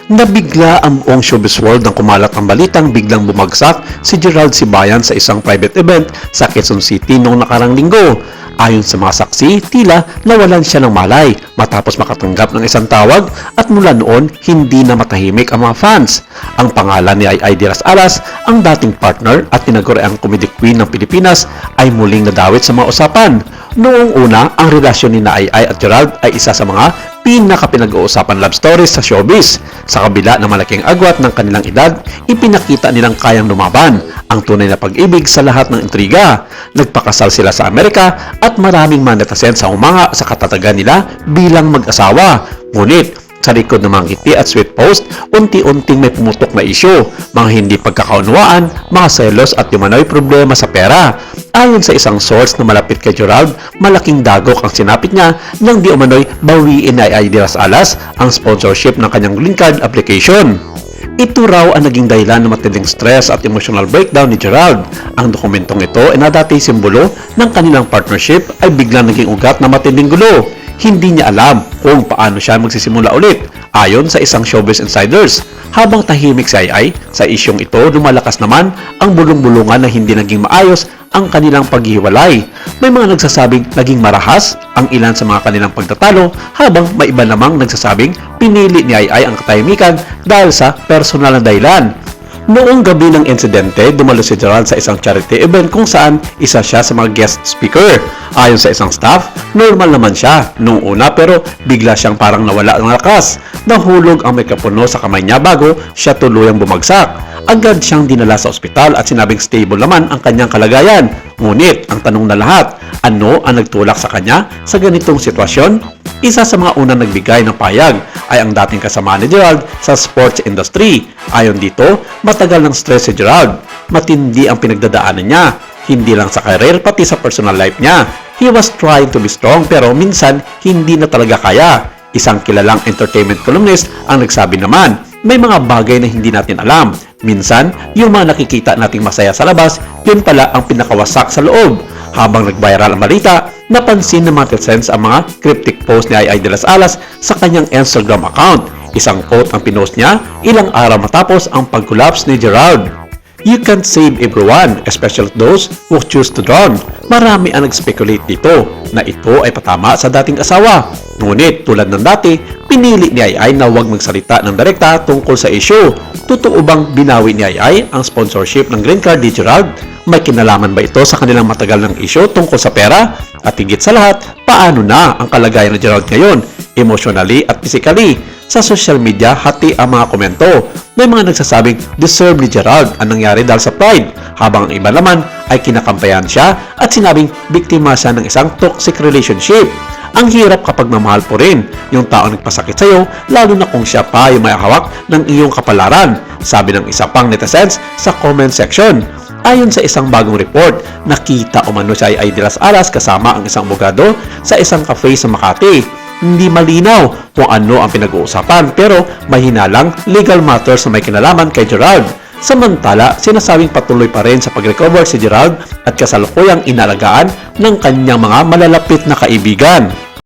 Nabigla ang buong showbiz world nang kumalat ang balitang biglang bumagsak si Gerald Sibayan sa isang private event sa Quezon City noong nakarang linggo. Ayon sa mga saksi, tila nawalan siya ng malay matapos makatanggap ng isang tawag at mula noon hindi na matahimik ang mga fans. Ang pangalan ni Ai de las Alas, ang dating partner at tinaguriang comedy queen ng Pilipinas, ay muling nadawit sa mga usapan. Noong una, ang relasyon ni Ai at Gerald ay isa sa mga pinaka-pinag-uusapan love stories sa showbiz. Sa kabila ng malaking agwat ng kanilang edad, ipinakita nilang kayang lumaban ang tunay na pag-ibig sa lahat ng intriga. Nagpakasal sila sa Amerika at maraming manetizens sa humanga sa katatagan nila bilang mag-asawa. Ngunit, sa likod ng mga ngiti at sweet post, unti-unting may pumutok na isyu, mga hindi pagkakaunawaan, mga selos at umano'y problema sa pera. Ayon sa isang source na malapit kay Gerald, malaking dagok ang sinapit niya nang di umano'y bawiin ni Ai de las Alas ang sponsorship ng kanyang green card application. Ito raw ang naging dahilan ng matinding stress at emotional breakdown ni Gerald. Ang dokumentong ito ay na dati simbolo ng kanilang partnership ay biglang naging ugat na matinding gulo. Hindi niya alam kung paano siya magsisimula ulit, ayon sa isang showbiz insiders. Habang tahimik si Ai sa isyong ito, lumalakas naman ang bulong-bulungan na hindi naging maayos ang kanilang paghiwalay. May mga nagsasabing naging marahas ang ilan sa mga kanilang pagtatalo, habang may iba namang nagsasabing pinili ni Ai ang katahimikan dahil sa personal na dahilan. Noong gabi ng insidente, dumalo si Gerald sa isang charity event kung saan isa siya sa mga guest speaker. Ayon sa isang staff, normal naman siya noong una pero bigla siyang parang nawala ng lakas. Nahulog ang mikropono sa kamay niya bago siya tuluyang bumagsak. Agad siyang dinala sa ospital at sinabing stable naman ang kanyang kalagayan. Ngunit ang tanong na lahat, ano ang nagtulak sa kanya sa ganitong sitwasyon? Isa sa mga unang nagbigay ng payag ay ang dating kasama ni Gerald sa sports industry. Ayon dito, matagal ng stress si Gerald. Matindi ang pinagdadaanan niya, hindi lang sa career pati sa personal life niya. He was trying to be strong pero minsan hindi na talaga kaya. Isang kilalang entertainment columnist ang nagsabi naman, may mga bagay na hindi natin alam. Minsan, yung mga nakikita nating masaya sa labas, yun pala ang pinakawasak sa loob. Habang nag-viral ang balita, napansin ng mga netizens ang mga cryptic post ni Ai de las Alas sa kanyang Instagram account. Isang quote ang pinost niya ilang araw matapos ang pag-collapse ni Gerald. You can't save everyone, especially those who choose to drown. Marami ang nag-speculate dito na ito ay patama sa dating asawa. Ngunit tulad ng dati, pinili ni Ai na huwag magsalita ng direkta tungkol sa issue. Totoo bang binawi ni Ai ang sponsorship ng green card ni Gerald? May kinalaman ba ito sa kanilang matagal ng issue tungkol sa pera? At higit sa lahat, paano na ang kalagayan ni Gerald ngayon, emotionally at physically? Sa social media, hati ang mga komento. May mga nagsasabing deserve ni Gerald ang nangyari dahil sa pride, habang ang iba naman ay kinakampayan siya at sinabing biktima siya ng isang toxic relationship. Ang hirap kapag mamahal po rin yung tao nagpasakit sa iyo, lalo na kung siya pa yung may hawak ng iyong kapalaran, sabi ng isa pang netizens sa comment section. Ayon sa isang bagong report, nakita umano si Ai de las Alas kasama ang isang abogado sa isang cafe sa Makati. Hindi malinaw kung ano ang pinag-uusapan pero may hinalang legal matters na may kinalaman kay Gerald. Samantala, sinasabing patuloy pa rin sa pag-recover si Gerald at kasalukuyang inalagaan ng kanyang mga malalapit na kaibigan.